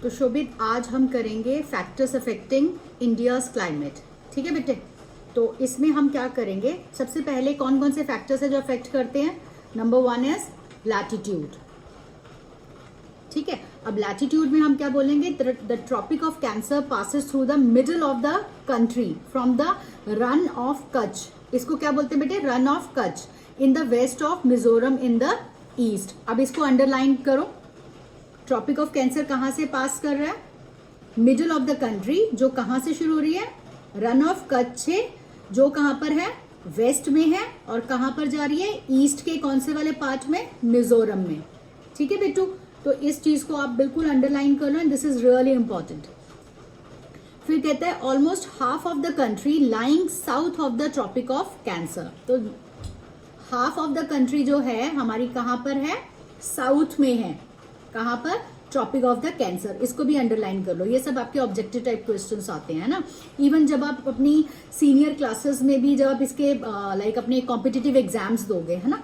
तो शोभित आज हम करेंगे फैक्टर्स अफेक्टिंग इंडियाज क्लाइमेट। ठीक है बेटे, तो इसमें हम क्या करेंगे, सबसे पहले कौन कौन से फैक्टर्स है जो अफेक्ट करते हैं। Number 1 is latitude. ठीक है, अब लैटिट्यूड में हम क्या बोलेंगे, the tropic of cancer passes through the middle of the country from the Rann of Kutch. इसको क्या बोलते हैं बेटे, Rann of Kutch in the west of Mizoram in the east. अब इसको अंडरलाइन करो, ट्रॉपिक ऑफ कैंसर कहां से पास कर रहा है, मिडल ऑफ द कंट्री, जो कहां से शुरू हो रही है, रन ऑफ कच्छ है जो कहां पर है, वेस्ट में है, और कहां पर जा रही है, ईस्ट के कौन से वाले पार्ट में, मिजोरम में। ठीक है बेटू, तो इस चीज को आप बिल्कुल अंडरलाइन कर लो and this is really important. फिर कहते हैं almost half of the country lying south of the tropic of cancer. तो हाफ ऑफ द कंट्री जो है हमारी कहां पर है, साउथ में है, कहां पर, ट्रॉपिक ऑफ द कैंसर। इसको भी अंडरलाइन कर लो, ये सब आपके ऑब्जेक्टिव टाइप क्वेश्चंस आते हैं ना। इवन जब आप अपनी सीनियर क्लासेस में भी जब आप इसके लाइक अपने कॉम्पिटिटिव एग्जाम्स दोगे, है ना,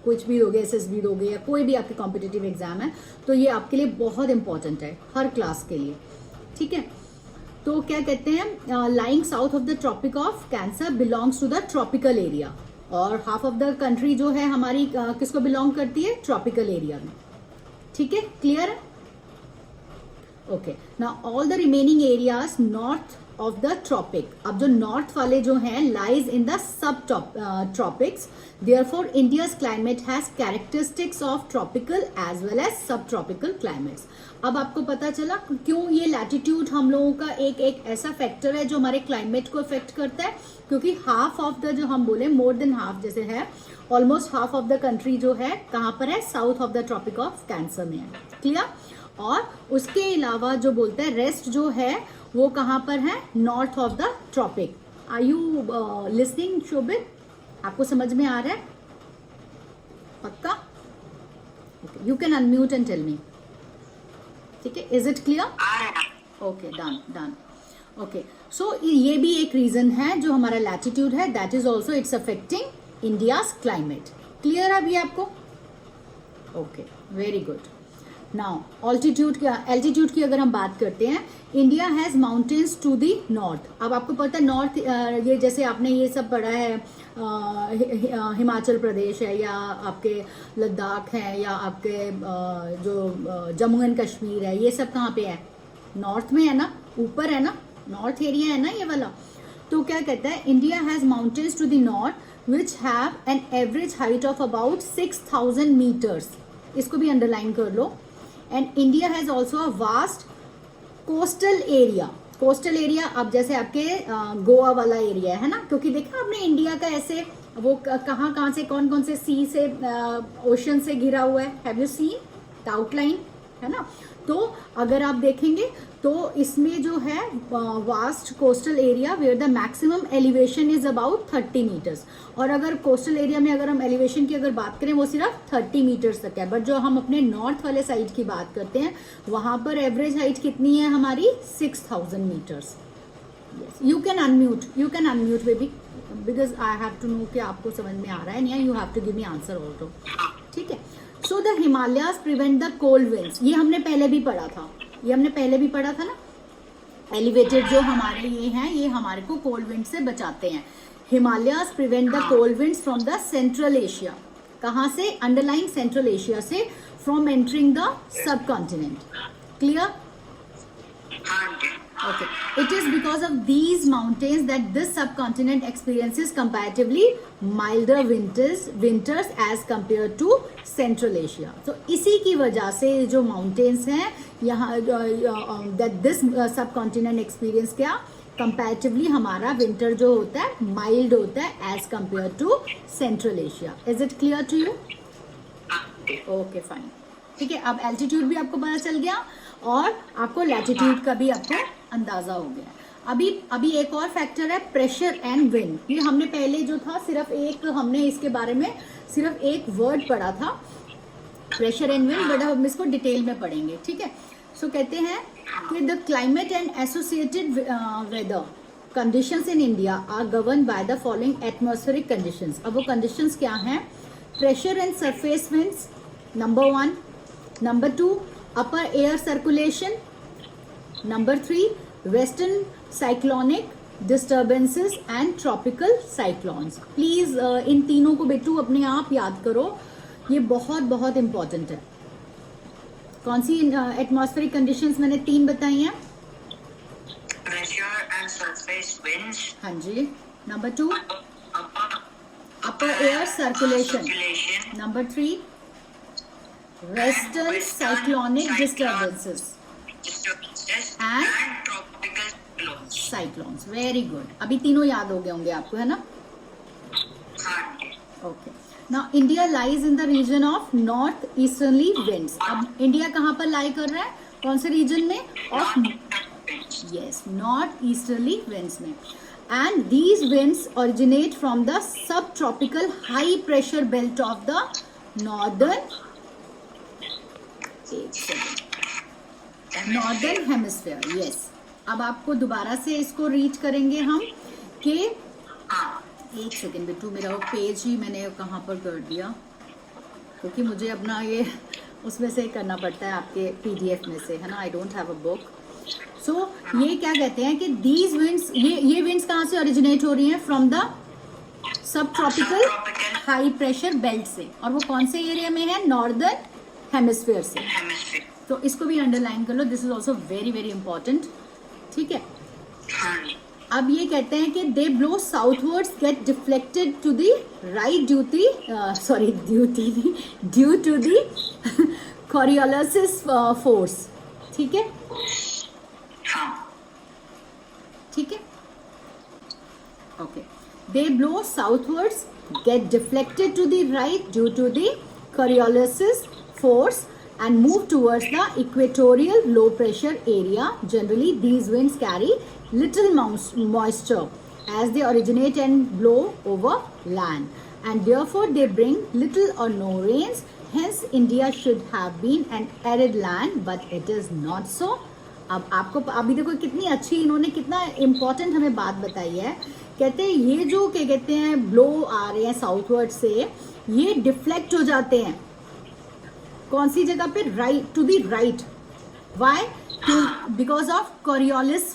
कुछ भी दोगे, एसएसबी दोगे या कोई भी आपके कॉम्पिटिटिव एग्जाम है, तो ये आपके लिए बहुत इंपॉर्टेंट है हर क्लास के लिए। ठीक है, तो क्या कहते हैं, lying south of the tropic of cancer belongs to the tropical area. और हाफ ऑफ द कंट्री जो है हमारी किसको बिलोंग करती है, ट्रॉपिकल एरिया में। ठीक है, क्लियर है, okay. Now all the remaining areas north of the tropic, अब जो नॉर्थ वाले जो हैं lies in the subtropics, therefore India's climate has characteristics of tropical as well as subtropical climates. अब आपको पता चला क्यों ये लैटिट्यूड हम लोगों का एक ऐसा फैक्टर है जो हमारे क्लाइमेट को अफेक्ट करता है, क्योंकि हाफ ऑफ द, जो हम बोले मोर देन हाफ जैसे है, almost half of the country जो है कहां पर है, south of the tropic of cancer में है। क्लियर, और उसके अलावा जो बोलते हैं रेस्ट जो है वो कहां पर है, north of the tropic. Are you listening Shobhit, आपको समझ में आ रहा है पक्का? You can unmute and tell me. ठीक है, is it clear? Okay, done done. Okay, so ये भी एक रीजन है जो हमारा लैटिट्यूड है, that is also it's affecting India's climate. Clear है अभी आपको? Okay, very good. Now altitude की अगर हम बात करते हैं, India has mountains to the north. अब आपको पता है नॉर्थ, ये जैसे आपने ये सब पढ़ा है, हिमाचल प्रदेश है या आपके लद्दाख है या आपके जो जम्मू एंड कश्मीर है, ये सब कहाँ पे है, नॉर्थ में है ना, ऊपर है ना, नॉर्थ एरिया है ना ये वाला। तो क्या कहता है, India has mountains to the north which have an average height of about 6000 metres. इसको भी अंडरलाइन कर लो। And India has also a vast coastal area. Coastal area अब जैसे आपके गोवा वाला एरिया है ना, क्योंकि देखा आपने इंडिया का ऐसे वो कहाँ कहाँ से कौन कौन से सी से ओशन से घिरा हुआ है, have you seen the outline, है ना। तो अगर आप देखेंगे तो इसमें जो है vast coastal area where the maximum elevation is about 30 metres. और अगर कोस्टल एरिया में अगर हम एलिवेशन की अगर बात करें वो सिर्फ 30 मीटर्स तक है, बट जो हम अपने नॉर्थ वाले साइड की बात करते हैं वहां पर एवरेज हाइट कितनी है हमारी, 6000 metres. You can unmute baby, because I have to know कि आपको समझ में आ रहा है नहीं, you have to give me answer also. ठीक है, so the Himalayas prevent the cold winds. ये हमने पहले भी पढ़ा था, ना, एलिवेटेड जो हमारे ये हैं ये हमारे को कोल्ड विंड से बचाते हैं। Himalayas prevent the cold winds from the central Asia. कहां से, अंडरलाइन सेंट्रल एशिया से, from entering the sub continent. Clear, okay, it is because of these mountains that this subcontinent experiences comparatively milder winters as compared to central asia. So इसी की वजह से जो mountains हैं यहाँ that this subcontinent experience क्या, comparatively हमारा winter जो होता है mild होता है as compared to central asia. Is it clear to you? Okay, fine. ठीक है, अब एल्टीट्यूड भी आपको पता चल गया और आपको लैटिट्यूड का भी आपको अंदाजा हो गया। अभी एक और फैक्टर है, प्रेशर एंड विंड। ये हमने पहले जो था सिर्फ एक, हमने इसके बारे में सिर्फ एक वर्ड पढ़ा था, प्रेशर एंड विंड, बट हम इसको डिटेल में पढ़ेंगे। ठीक है, सो कहते हैं कि the climate and associated weather conditions in India are govern by the following atmospheric conditions. अब वो कंडीशंस क्या हैं, pressure and surface winds, number 1, number 2 upper air circulation. Number 3, western cyclonic disturbances and tropical cyclones. Please इन तीनों को बेटू अपने आप याद करो, ये बहुत बहुत इंपॉर्टेंट है. कौन सी एटमॉस्फेरिक कंडीशंस मैंने 3 बताई हैं? Pressure and surface winds. हाँ जी. Number 2, upper air circulation. Number 3, western cyclonic disturbances and tropical cyclones. Very good. अभी तीनों याद हो गए होंगे आपको, है ना? Okay. Now India lies in the region of north easterly winds. अब इंडिया कहाँ पर लाई कर रहा है? कौन से रीजन में? Of yes, north easterly winds में. And these winds originate from the subtropical high pressure belt of the northern hemisphere. Yes. अब आपको दोबारा से इसको रीड करेंगे हम कि एक सेकेंड बेटू, मेरा वो पेज ही मैंने कहाँ पर कर दिया, क्योंकि मुझे अपना ये उसमें से करना पड़ता है आपके पीडीएफ में से, है ना. I don't have a book. So ये क्या कहते हैं कि दीज विंड्स, ये विंड्स कहाँ से ओरिजिनेट हो रही हैं? From the sub tropical high pressure belt से. और वो कौन से एरिया में है? नॉर्दर्न हेमिस्फीयर से. तो इसको भी अंडरलाइन कर लो. This is also very very important. ठीक है. अब ये कहते हैं कि they blow southwards get deflected to the right due to the Coriolis force. ठीक है. ठीक है. Okay. They blow southwards get deflected to the right due to the Coriolis force and move towards the equatorial low pressure area. Generally these winds carry little moisture as they originate and blow over land, and therefore they bring little or no rains. Hence India should have been an arid land, but it is not so. अब आपको अभी देखो कितनी अच्छी इन्होंने कितना important हमें बात बताई है. कहते हैं ये जो क्या कहते हैं ब्लो आ रहे हैं साउथवर्ड से, ये डिफ्लेक्ट हो जाते हैं कौन सी जगह पे? Right, to the right. Why? Because of Coriolis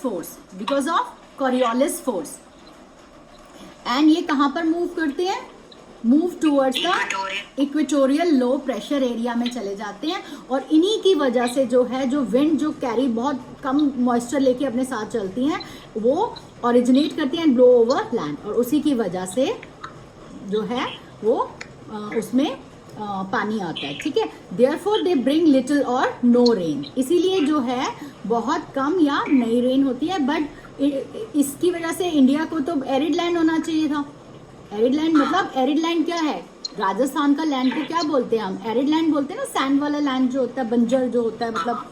force. And ये कहाँ पर मूव करते हैं? Move towards the equatorial low pressure area में चले जाते हैं. और इन्हीं की वजह से जो है, जो विंड जो कैरी बहुत कम मॉइस्चर लेके अपने साथ चलती हैं, वो ओरिजिनेट करती हैं एंड ब्लो ओवर लैंड. और उसी की वजह से जो है वो उसमें पानी आता है. ठीक है. देयरफॉर दे ब्रिंग लिटिल और नो रेन. इसीलिए जो है बहुत कम या नई रेन होती है. बट इसकी वजह से इंडिया को तो एरिड लैंड होना चाहिए था. एरिड लैंड मतलब, एरिड लैंड क्या है? राजस्थान का लैंड को क्या बोलते हैं हम? एरिड लैंड बोलते हैं ना. सैंड वाला लैंड जो होता है, बंजर जो होता है, मतलब.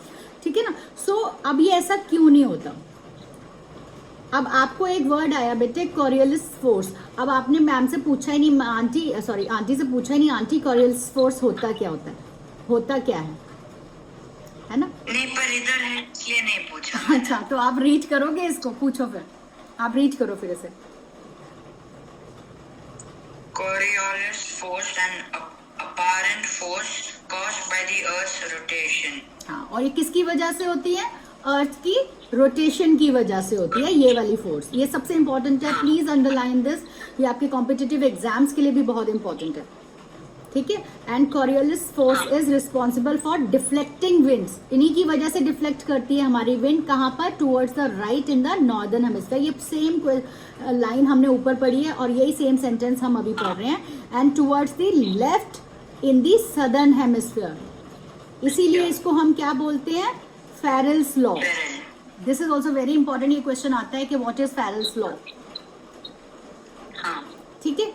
ठीक है ना. सो अब ये ऐसा क्यों नहीं होता? अब आपको एक वर्ड आया बेटे, कोरियोलिस फोर्स. अब आपने मैम से पूछा ही नहीं, आंटी से पूछा ही नहीं, आंटी कोरियोलिस फोर्स होता क्या होता है? होता क्या है ना? नहीं, पर इधर है इसलिए नहीं पूछा. अच्छा, तो आप रीड करोगे इसको? पूछो फिर, आप रीड करो फिर इसे. Coriolis force and apparent force caused by the Earth's rotation. हाँ, और ये किसकी वजह से होती है? अर्थ की रोटेशन की वजह से होती है ये वाली फोर्स. ये सबसे इंपॉर्टेंट है. Please underline this. ये आपके कॉम्पिटिटिव एग्जाम्स के लिए भी बहुत इंपॉर्टेंट है. ठीक है. And Coriolis force is responsible for deflecting winds. इन्हीं की वजह से डिफ्लेक्ट करती है हमारी विंड. कहाँ पर? Towards the right in the northern hemisphere. ये सेम लाइन हमने ऊपर पढ़ी है और यही सेम सेंटेंस हम अभी पढ़ रहे हैं. And towards the left in the southern hemisphere. इसीलिए इसको हम क्या बोलते हैं? Ferrel's law. This is also very important. ये क्वेश्चन आता है कि व्हाट इज फेरेल्स लॉ. ठीक है.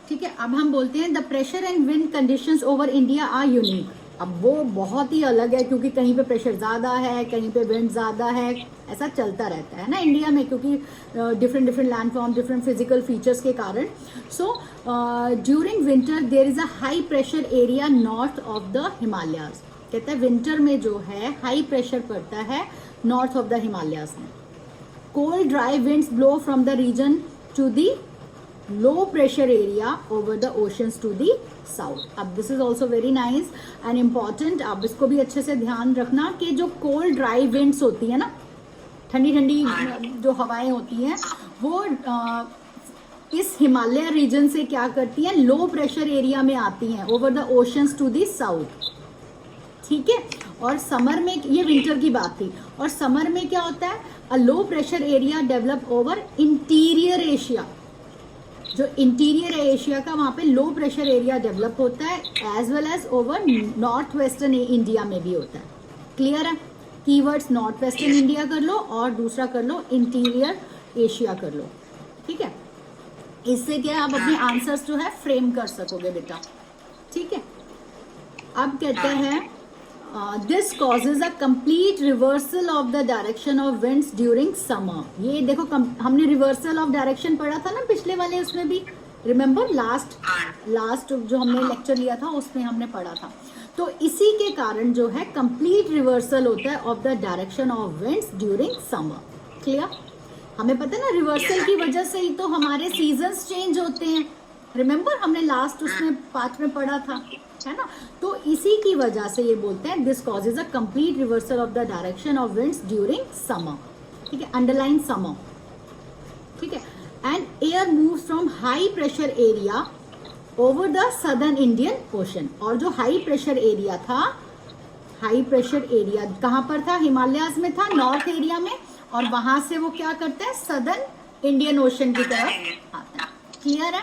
ठीक है. अब हम बोलते हैं the pressure and wind conditions over India are unique. अब वो बहुत ही अलग है, क्योंकि कहीं पे प्रेशर ज़्यादा है, कहीं पे विंड ज़्यादा है. ऐसा चलता रहता है ना इंडिया में, क्योंकि different different land form, different physical features के कारण. So during winter there is a high pressure area north of the Himalayas. कहता है विंटर में जो है हाई प्रेशर पड़ता है नॉर्थ ऑफ द हिमालयाज में. Cold dry winds blow from the region to the low pressure area over the oceans to the south. अब this is also very nice and important. आप इसको भी अच्छे से ध्यान रखना कि जो cold dry winds होती है ना, ठंडी ठंडी जो हवाएं होती हैं वो इस हिमालय रीजन से क्या करती हैं, लो प्रेशर एरिया में आती हैं over the oceans to the south. ठीक है. और समर में, ये विंटर की बात थी, और समर में क्या होता है, a low pressure area develop over interior Asia. जो इंटीरियर एशिया का वहां पे लो प्रेशर एरिया डेवलप होता है, as well as over north western India में भी होता है. क्लियर है. कीवर्ड्स नॉर्थ वेस्टर्न इंडिया कर लो और दूसरा कर लो इंटीरियर एशिया कर लो. ठीक है. इससे क्या आप अपने आंसर्स जो है फ्रेम कर सकोगे बेटा. ठीक है. अब कहते हैं this causes a complete reversal of the direction of winds during summer. ये देखो हमने रिवर्सल ऑफ डायरेक्शन पढ़ा था ना पिछले वाले उसमें भी, रिमेम्बर लास्ट जो हमने लेक्चर लिया था उसमें हमने पढ़ा था. तो इसी के कारण जो है कंप्लीट रिवर्सल होता है of the direction of winds during summer. Clear. हमें पता है ना रिवर्सल की वजह से ही तो हमारे सीजन्स चेंज होते हैं. रिमेम्बर हमने लास्ट उसमें पार्ट में पढ़ा था, है ना. तो इसी की वजह से ये बोलते हैं this causes a complete reversal of the direction of winds during summer. ठीक है. Underline summer. ठीक है. And air moves from high pressure area over the southern Indian ocean. और जो हाई प्रेशर एरिया था, हाई प्रेशर एरिया कहाँ पर था, हिमालयाज में था, नॉर्थ एरिया में, और वहां से वो क्या करते हैं, सदर्न इंडियन ओशन की तरफ आता है. क्लियर है.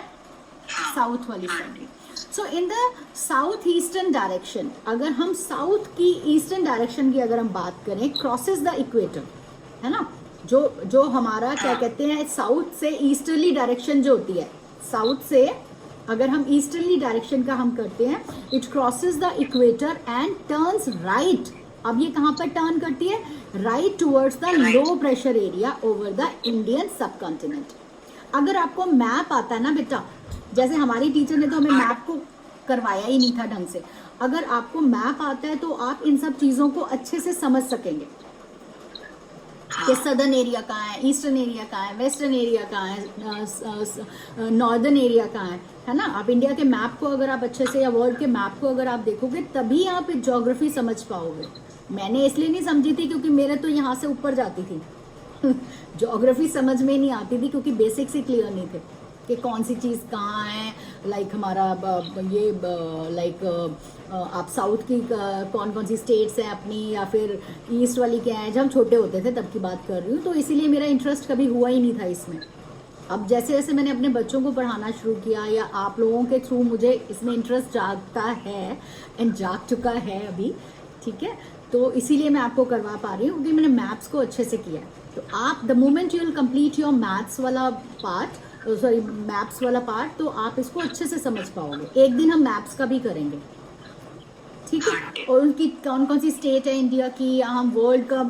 साउथ वाली side. So in the south eastern direction, अगर हम साउथ की ईस्टर्न डायरेक्शन की अगर हम बात करें, क्रॉसेस द इक्वेटर, है ना. जो हमारा क्या कहते हैं, साउथ से ईस्टर्ली डायरेक्शन जो होती है, साउथ से अगर हम ईस्टर्ली डायरेक्शन का हम करते हैं, it crosses the equator and turns right. अब ये कहाँ पर टर्न करती है, right towards the low pressure area over the Indian subcontinent. अगर आपको मैप आता है ना बेटा, जैसे हमारी टीचर ने तो हमें मैप को करवाया ही नहीं था ढंग से, अगर आपको मैप आता है तो आप इन सब चीजों को अच्छे से समझ सकेंगे कि सदर्न एरिया कहाँ है, ईस्टर्न एरिया कहाँ है, वेस्टर्न एरिया कहाँ है, नॉर्दर्न एरिया कहाँ है ना. आप इंडिया के मैप को अगर आप अच्छे से, या वर्ल्ड के मैप को अगर आप देखोगे तभी आप ज्योग्राफी समझ पाओगे. मैंने इसलिए नहीं समझी थी क्योंकि मेरे तो यहाँ से ऊपर जाती थी ज्योग्राफी समझ में नहीं आती थी क्योंकि बेसिक्स ही क्लियर नहीं थे कि कौन सी चीज़ कहाँ है. लाइक हमारा ये लाइक आप साउथ की कौन कौन सी स्टेट्स हैं अपनी, या फिर ईस्ट वाली क्या है, जब हम छोटे होते थे तब की बात कर रही हूँ. तो इसीलिए मेरा इंटरेस्ट कभी हुआ ही नहीं था इसमें. अब जैसे जैसे मैंने अपने बच्चों को पढ़ाना शुरू किया, या आप लोगों के थ्रू मुझे इसमें इंटरेस्ट जागता है एंड जाग चुका है अभी. ठीक है. तो इसीलिए मैं आपको करवा पा रही हूँ क्योंकि मैंने मैथ्स को अच्छे से किया. तो आप the moment you will complete your maths वाला पार्ट, सॉरी मैप्स वाला पार्ट, तो आप इसको अच्छे से समझ पाओगे. एक दिन हम मैप्स का भी करेंगे. ठीक है. और उनकी कौन कौन सी स्टेट है इंडिया की, या हम वर्ल्ड का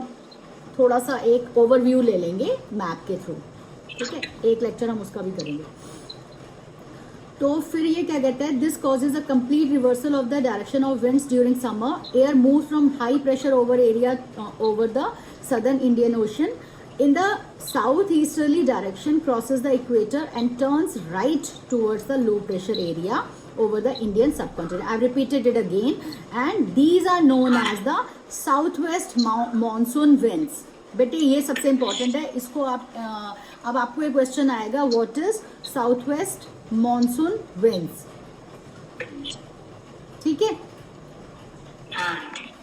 थोड़ा सा एक ओवरव्यू ले लेंगे मैप के थ्रू. ठीक है. एक लेक्चर हम उसका भी करेंगे. तो फिर ये क्या कहता है, this causes a complete reversal of the direction of winds during summer. Air move from high pressure over area over the southern Indian ocean in the southeasterly direction, crosses the equator and turns right towards the low pressure area over the Indian subcontinent. I have repeated it again, and these are known as the southwest monsoon winds. बेटे ये सबसे important है. इसको आप अब आपको एक question आएगा, what is south west monsoon winds. ठीक है.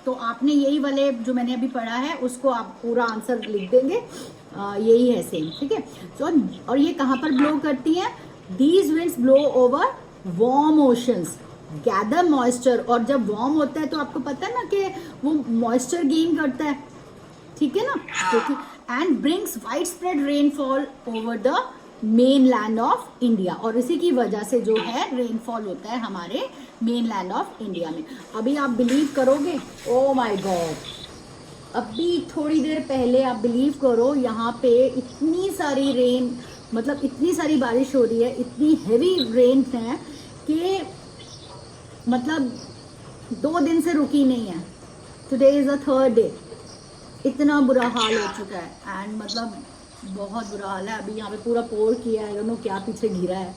तो आपने यही वाले जो मैंने अभी पढ़ा है उसको आप पूरा आंसर लिख देंगे. यही है सेम. ठीक है. सो और ये कहाँ पर ब्लो करती हैं, these winds blow over warm oceans, gather moisture. और जब वार्म होता है तो आपको पता है ना कि वो मॉइस्चर गेन करता है. ठीक है ना. क्योंकि and brings wide spread rainfall over the main land of India. और इसी की वजह से जो है रेनफॉल होता है हमारे मेन लैंड ऑफ इंडिया में. अभी आप बिलीव करोगे, ओ माय गॉड, अभी थोड़ी देर पहले आप बिलीव करो यहाँ पे इतनी सारी रेन, मतलब इतनी सारी बारिश हो रही है, इतनी हैवी रेन है कि मतलब 2 दिन से रुकी नहीं है. Today is the 3rd day. इतना बुरा हाल हो चुका है. एंड मतलब बहुत बुरा हाल है। अभी यहाँ पे पूरा पोर किया है, दोनों क्या पीछे गिरा है।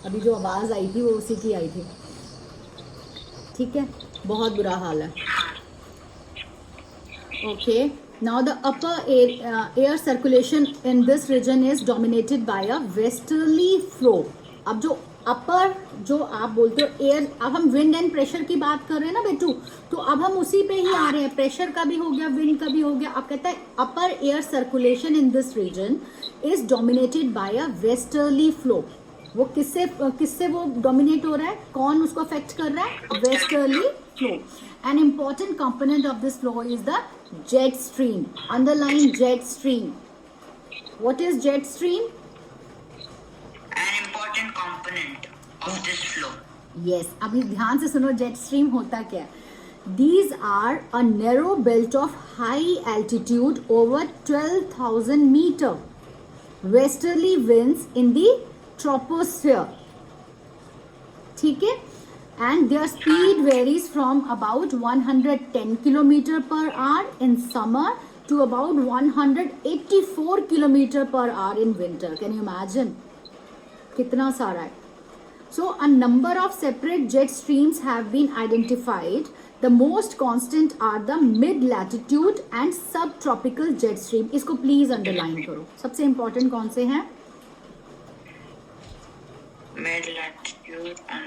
अभी जो आवाज़ आई थी वो उसी की आई थी। ठीक है, बहुत बुरा हाल है। Okay, now the upper air circulation in this region is dominated by a westerly flow. अब जो अपर, जो आप बोलते हो एयर, अब हम विंड एंड प्रेशर की बात कर रहे हैं ना बेटू, तो अब हम उसी पे ही आ रहे हैं। प्रेशर का भी हो गया, विंड का भी हो गया। अब कहता है upper air circulation in this region is dominated by a westerly flow. वो किससे किससे वो डोमिनेट हो रहा है, कौन उसको अफेक्ट कर रहा है? Westerly flow. An important component of this flow is the jet stream. Underline jet stream. What is jet stream? An important component of this flow. Yes, अभी ध्यान से सुनो, जेट स्ट्रीम होता क्या है? These are a narrow belt of high altitude over 12,000 meter westerly winds in the troposphere. ठीक है, and their speed varies from about 110 kilometer per hour in summer to about 184 kilometer per hour in winter. Can you imagine? कितना सारा है। So a number of separate jet streams have been identified. The most constant are the mid-latitude and subtropical jet stream. इसको please underline करो। सबसे important कौन से हैं? Mid latitude and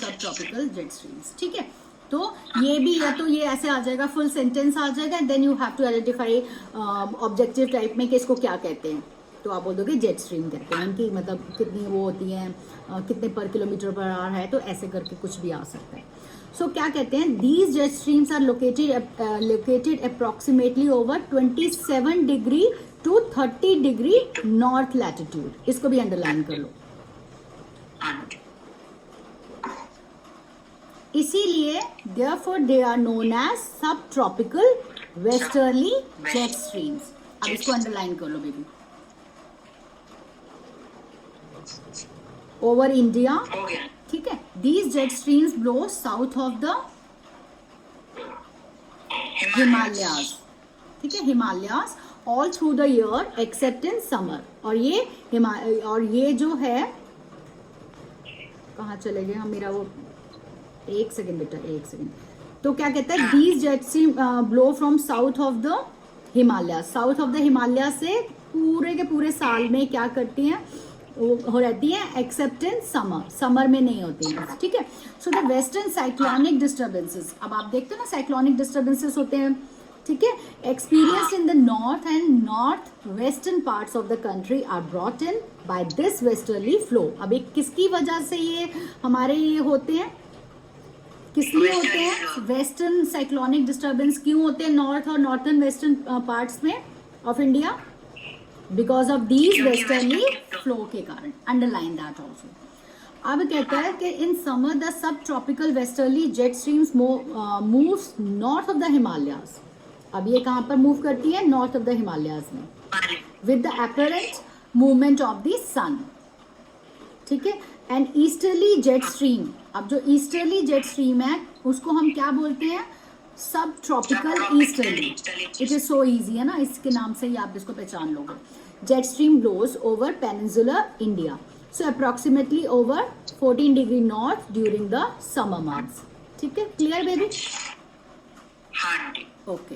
subtropical jet streams. ठीक है, तो ये भी, या तो ये ऐसे आ जाएगा, फुल सेंटेंस आ जाएगा, then you have to identify objective type में कि इसको क्या कहते हैं। तो आप बोल दोगे जेट स्ट्रीम कहते हैं, इनकी मतलब कितनी वो होती हैं, कितने पर किलोमीटर पर आवर है, तो ऐसे करके कुछ भी आ सकता है। सो क्या कहते हैं? These jet streams are located approximately over 27 degree to 30 degree north latitude. इसको भी अंडरलाइन कर लो। इसीलिए therefore they are known as subtropical westerly jet streams। अब इसको अंडरलाइन कर लो बेबी। ओवर इंडिया, हो गया। ठीक है, these jet streams blow south of the Himalayas। ठीक है, Himalayas all through the year except in summer। और ये जो है, कहाँ चले गए हम, मेरा वो, एक सेकेंड बेटा, एक सेकेंड। तो क्या कहता है? These jet stream blow from south of the Himalaya. South of the Himalaya से पूरे के पूरे साल में क्या करती हैं, वो हो रहती है, एक्सेप्ट इन समर। समर में नहीं होती है। ठीक है, so the western cyclonic disturbances. अब आप देखते हो ना, साइक्लोनिक डिस्टर्बेंसेस होते हैं। ठीक है, experience in the north and north western parts of the country are brought in by this westerly flow. अब एक किसकी वजह से ये हमारे ये होते हैं, किस लिए होते हैं? वेस्टर्न साइक्लोनिक डिस्टर्बेंस क्यों होते हैं नॉर्थ और नॉर्थन वेस्टर्न पार्ट्स में of India? Because of these westerly flow के कारण। Underline that also. अब कहता है कि in summer the sub tropical westerly jet streams moves north of the Himalayas. अब ये कहाँ पर मूव करती है? नॉर्थ ऑफ द हिमालयाज में, with the apparent movement of the sun. ठीक है, एंड ईस्टर्ली जेट स्ट्रीम। अब जो ईस्टर्ली जेट स्ट्रीम है उसको हम क्या बोलते हैं? सब tropical easterly. It is so easy है ना, इसके नाम से ही आप इसको पहचान लोगे। Jet stream blows over peninsular India, so approximately over 14 degree north during the summer months. ठीक है, क्लियर बेबी? ओके,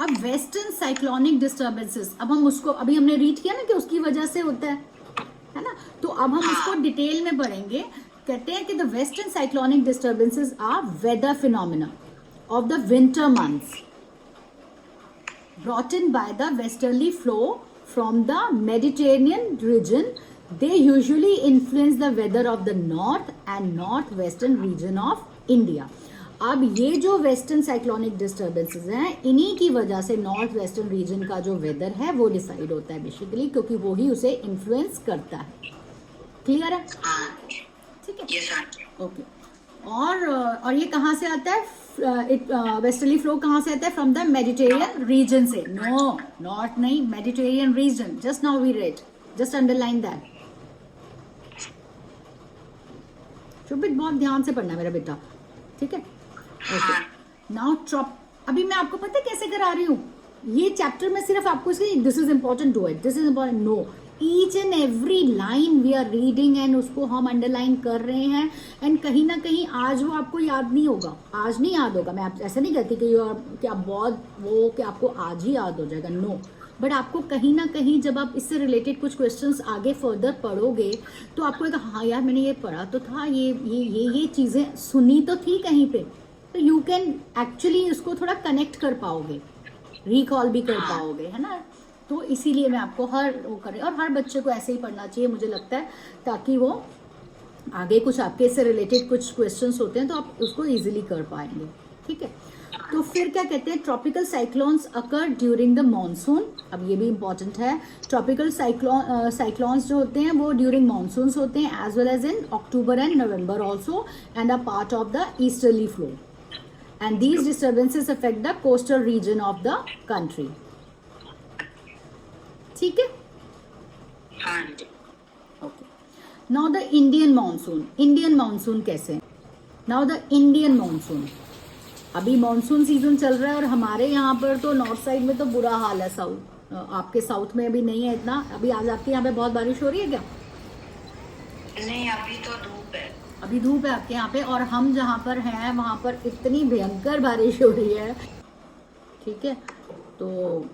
अब वेस्टर्न साइक्लोनिक डिस्टर्बेंसेस, अब हम उसको, अभी हमने रीड किया ना कि उसकी वजह से होता है ना, तो अब हम इसको डिटेल में पढ़ेंगे। कहते हैं कि the western cyclonic disturbances are weather phenomena of the winter months brought in by the westerly flow from the Mediterranean region. They usually influence the weather of the north and northwestern region of India. अब ये जो western cyclonic disturbances हैं, इन्हीं की वजह से north western region का जो वेदर है वो डिसाइड होता है बेसिकली, क्योंकि वो ही उसे इन्फ्लुएंस करता है। क्लियर है? ठीक है, ओके। और ये कहाँ से आता है? वेस्टर्ली फ्लो कहाँ से आता है? फ्रॉम द मेडिटेरियन रीजन से। नो, नॉर्थ नहीं, Mediterranean region. Just now we read, just underline that. Shubhit, बहुत ध्यान से पढ़ना मेरा बेटा, ठीक है? ओके, नाउ अभी मैं आपको पता है कैसे करा रही हूँ? ये चैप्टर में सिर्फ आपको इसके this is important to it, this is important, no, each and every line we are reading and उसको हम अंडरलाइन कर रहे हैं। एंड कहीं ना कहीं आज वो आपको याद नहीं होगा, आज नहीं याद होगा, मैं आप ऐसा नहीं कहती कि आप बहुत वो कि आपको आज ही याद हो जाएगा, नो, बट आपको कहीं ना कहीं जब आप इससे रिलेटेड कुछ क्वेश्चंस आगे फर्दर पढ़ोगे तो आपको एक हाँ यार मैंने ये पढ़ा तो था, ये चीज़ें सुनी तो थी कहीं पे, तो यू कैन एक्चुअली उसको थोड़ा कनेक्ट कर पाओगे, रिकॉल भी कर पाओगे, है ना। तो इसीलिए मैं आपको हर वो करें, और हर बच्चे को ऐसे ही पढ़ना चाहिए मुझे लगता है, ताकि वो आगे कुछ आपके इससे रिलेटेड कुछ क्वेश्चंस होते हैं तो आप उसको इजीली कर पाएंगे, ठीक है। तो फिर क्या कहते हैं, tropical cyclones occur during the monsoon, अब ये भी इंपॉर्टेंट है, ट्रॉपिकल साइक्लोन्स जो होते हैं वो ड्यूरिंग मॉनसून्स होते हैं, as well as in October and November also, and a part of the easterly flow, and these disturbances affect the coastal region of the country, ठीक है। हाँ जी। Okay, now the Indian monsoon, Indian monsoon कैसे, now the Indian monsoon, अभी monsoon season चल रहा है और हमारे यहाँ पर तो नॉर्थ साइड में तो बुरा हाल है, साउथ, आपके साउथ में अभी नहीं है इतना, अभी आज आपके यहाँ पे बहुत बारिश हो रही है क्या? नहीं, अभी तो धूप है। अभी धूप है आपके यहाँ पे, और हम जहाँ पर हैं वहाँ पर इतनी भयंकर बारिश हो रही है, ठीक है। तो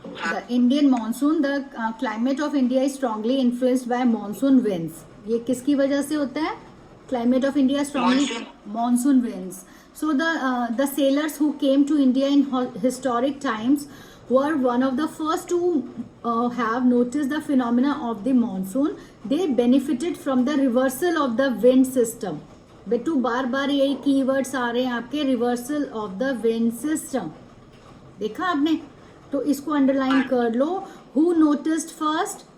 the Indian monsoon, the climate of India is strongly influenced by monsoon winds, ये किसकी वजह से होता है? Climate of India strongly, monsoon winds. So the sailors who came to India in historic times were one of the first to have noticed the phenomena of the monsoon. They benefited from the reversal of the wind system. बेटू बार बार यही keywords आ रहे हैं आपके, reversal of the wind system, देखा आपने, तो इसको underline कर लो। Who noticed first?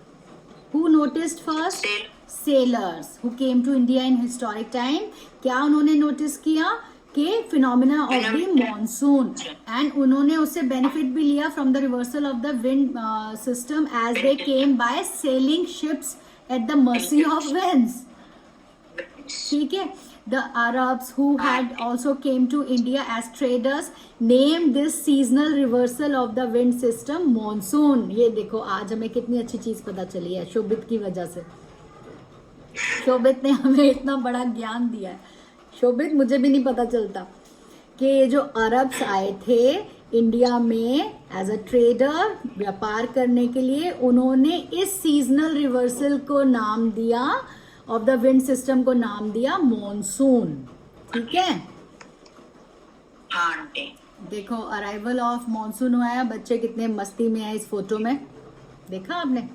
Who noticed first? Sailors who came to India in historic time. क्या उन्होंने नोटिस किया कि phenomena of the monsoon, and उन्होंने उससे बेनिफिट भी लिया from the reversal of the wind system as they came by sailing ships at the mercy of winds, ठीक है। The Arabs who had also came to India as traders name this seasonal reversal of the wind system monsoon. ये देखो आज हमें कितनी अच्छी चीज पता चली है शोभित की वजह से, शोभित ने हमें इतना बड़ा ज्ञान दिया है। शोभित, मुझे भी नहीं पता चलता कि ये जो अरब्स आए थे इंडिया में एज अ ट्रेडर व्यापार करने के लिए, उन्होंने इस सीजनल रिवर्सल को नाम दिया, ऑफ द विंड सिस्टम को नाम दिया मॉनसून, ठीक है। हाँ, देखो अराइवल ऑफ मॉनसून हुआ है, बच्चे कितने मस्ती में है इस फोटो में, देखा आपने।